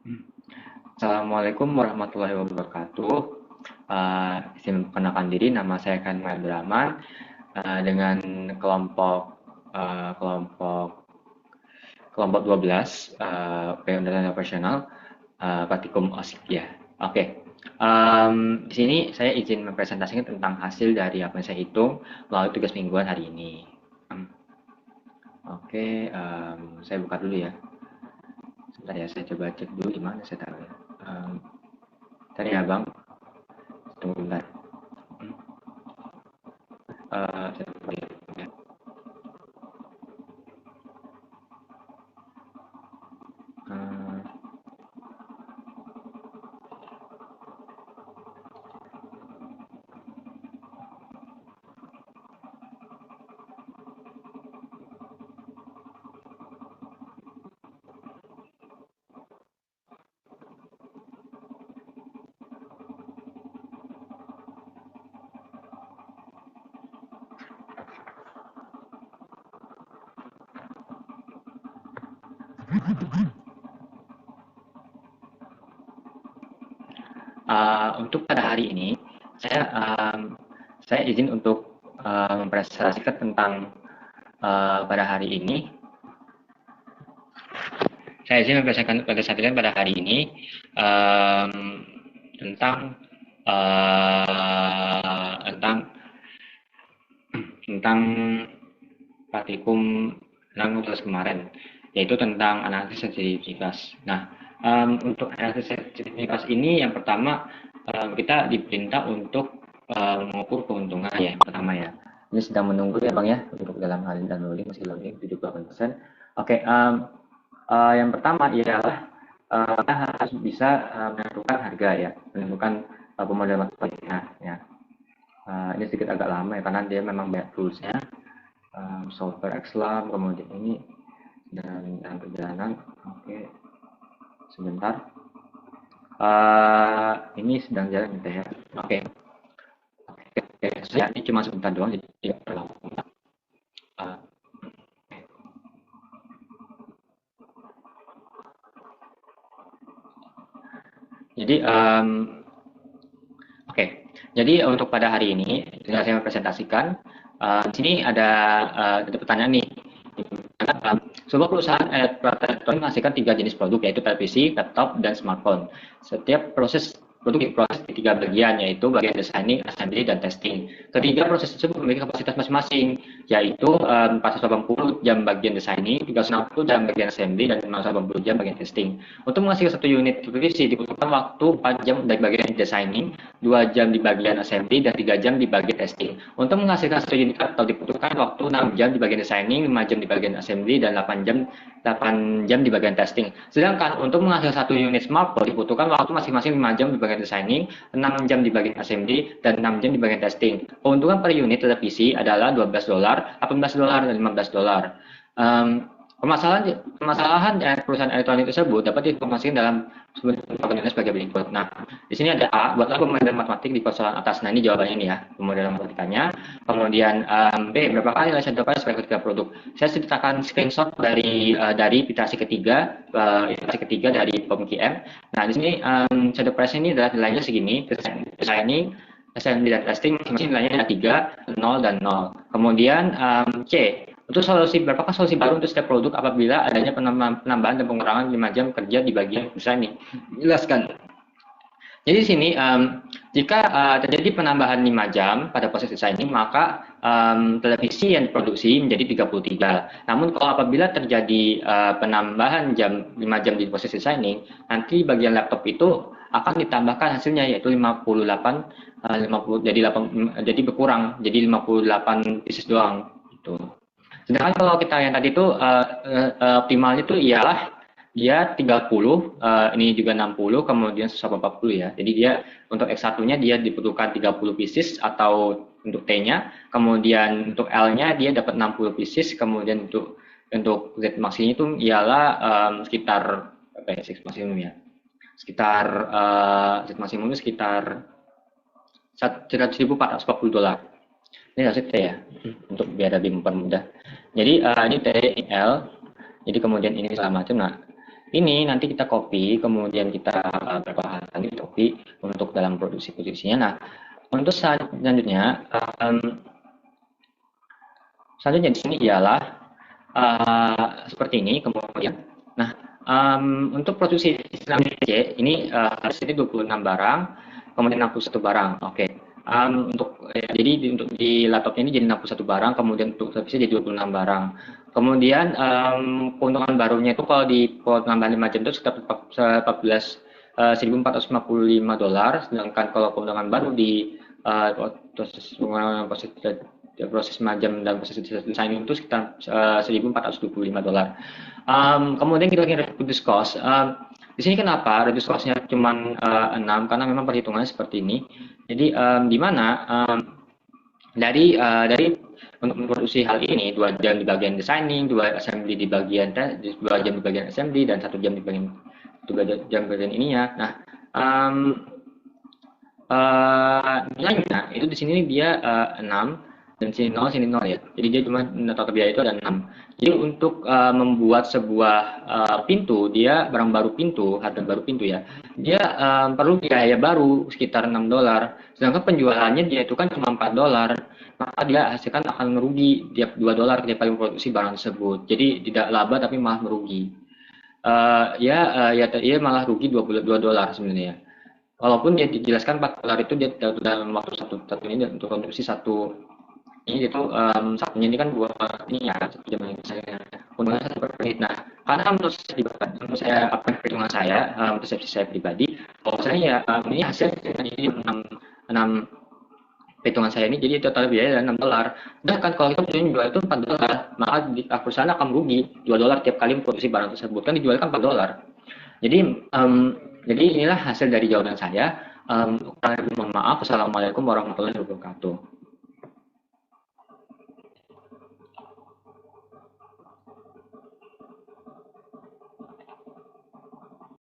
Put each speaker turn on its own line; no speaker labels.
Assalamualaikum warahmatullahi wabarakatuh. Izin perkenalkan diri, nama saya Kan Abdurrahman dengan kelompok kelompok kelompok 12 Pengendalian Operasional Praktikum OSIK ya. Oke. Di sini saya izin mempresentasikan tentang hasil dari apa yang saya hitung melalui tugas mingguan hari ini. Oke, saya buka dulu ya. Sebentar ya, saya coba cek dulu di mana saya taruh ya. Tadi ya Bang, tunggu bentar. Saya tunggu ya. Eh, untuk pada hari ini, saya saya izin untuk mempresentasikan tentang pada hari ini. Saya izin mempresentasikan pada hari ini tentang tentang tentang praktikum 6 kemarin, yaitu tentang analisis sensitivitas. Nah, untuk analisis sensitivitas ini yang pertama kita diperintah untuk mengukur keuntungan ya, yang pertama ya. Ini sedang menunggu ya Bang ya, untuk dalam hal dan loading masih loading 78%. Oke, yang pertama ialah kita harus bisa menentukan harga ya, menentukan pemodelan matematikanya ya. Ini sedikit agak lama ya karena dia memang banyak toolsnya, software Excel, kemudian ini dan dalam perjalanan. Oke, sebentar. Ini sedang jalan gitu ya. Oke, oke, saya ini cuma sebentar doang, jadi tidak terlalu lama. Uh, jadi oke, jadi untuk pada hari ini saya presentasikan. Di sini ada pertanyaan nih. Sebuah perusahaan elektronik menghasilkan 3 jenis produk, yaitu televisi, laptop, dan smartphone. Setiap proses produk diproses di 3 bagian, yaitu bagian designing, assembly, dan testing. Ketiga proses tersebut memiliki kapasitas masing-masing, yaitu 480 jam bagian designing, 360 jam bagian assembly, dan 580 jam bagian testing. Untuk menghasilkan 1 unit televisi dibutuhkan waktu 4 jam dari bagian designing, 2 jam di bagian assembly, dan 3 jam di bagian testing. Untuk menghasilkan 1 unit laptop dibutuhkan waktu 6 jam di bagian designing, 5 jam di bagian assembly, dan 8 jam di bagian testing. Sedangkan untuk menghasilkan 1 unit smartphone dibutuhkan waktu masing-masing 5 jam di bagian designing, 6 jam di bagian assembly, dan 6 jam di bagian testing. Keuntungan per unit televisi adalah $12, $18, dan $15. Um, Permasalahan perusahaan elektronik tersebut dapat diinformasikan dalam sebenarnya sebagai berikut. Nah, di sini ada A, buatlah pemodelan matematik di persoalan atas. Nah, ini jawabannya nih ya, pemodelan matematikanya. Kemudian B, berapa kali nilai sampel sebagai ketiga produk. Saya ceritakan screenshot dari iterasi ketiga dari POMKM. Nah, di sini shadow price ini adalah nilainya segini, designing, assembly dan testing masing-masing nilainya ada 3, 0, dan 0. Kemudian C, untuk berapakah solusi baru untuk setiap produk apabila adanya penambahan dan pengurangan 5 jam kerja di bagian designing? Jelaskan. Jadi di sini jika terjadi penambahan 5 jam pada proses designing, maka televisi yang diproduksi menjadi 33. Namun kalau apabila terjadi penambahan 5 jam di proses designing, nanti bagian laptop itu akan ditambahkan hasilnya yaitu 58 jadi berkurang jadi 58 pieces doang gitu. Sedangkan kalau kita yang tadi itu optimalnya itu ialah dia 30, ini juga 60, kemudian 140 ya. Jadi dia untuk X1-nya dia dibutuhkan 30 pieces atau untuk T-nya, kemudian untuk L-nya dia dapat 60 pieces, kemudian untuk Z maksimum itu ialah sekitar apa ya, Z maksimum ya. Sekitar Z maksimum itu sekitar $1.440. Ini hasil T ya, untuk biar lebih mempermudah. Jadi ini T, ini L, jadi kemudian ini segala macam. Nah, ini nanti kita copy, kemudian kita perlahan di copy untuk dalam produksi posisinya. Nah, untuk selanjutnya, selanjutnya di sini ialah seperti ini. Kemudian, nah untuk produksi selanjutnya ini harus jadi 26 barang, kemudian 61 barang. Oke. Untuk jadi untuk di laptop ini jadi 61 barang, kemudian untuk servisnya jadi 26 barang. Kemudian keuntungan barunya itu kalau di penambahan 5 jam itu sekitar 14 $1.455, sedangkan kalau keuntungan baru di proses proses 5 jam dan proses desain itu sekitar $1.425. Kemudian kita reduce cost. Di sini kenapa reduce cost-nya cuma 6? Karena memang perhitungannya seperti ini. Jadi di mana dari untuk memproduksi hal ini 2 jam di bagian designing, 2 assembly di bagian 2 jam di bagian assembly, dan 1 jam di bagian 2 jam bagian ininya. Nah, nilainya itu di sini dia 6, dan sini 0 ya. Jadi dia cuma total biaya itu ada 6. Jadi untuk membuat sebuah pintu, dia barang baru pintu, hardware baru pintu ya, dia perlu biaya baru sekitar $6. Sedangkan penjualannya dia itu kan cuma $4. Maka dia hasilkan akan merugi tiap $2 tiap kali memproduksi barang tersebut. Jadi tidak laba tapi malah merugi. Ya malah rugi $22 sebenarnya. Walaupun dia dijelaskan $4 itu dia dalam waktu satu ini untuk produksi satu ini itu satunya ini kan buat ini ya 1 jam ini saya keuntungan 1 per menit. Nah, karena menurut saya apa perhitungan saya, persepsi saya pribadi, kalau saya ini hasil ini 6 perhitungan saya ini jadi total biaya $6. Sedangkan kalau kita jual itu $4, maka di perusahaan akan merugi $2 tiap kali memproduksi barang tersebut, kan dijualkan $4. Jadi jadi inilah hasil dari jawaban saya. Mohon maaf. Assalamualaikum warahmatullahi wabarakatuh.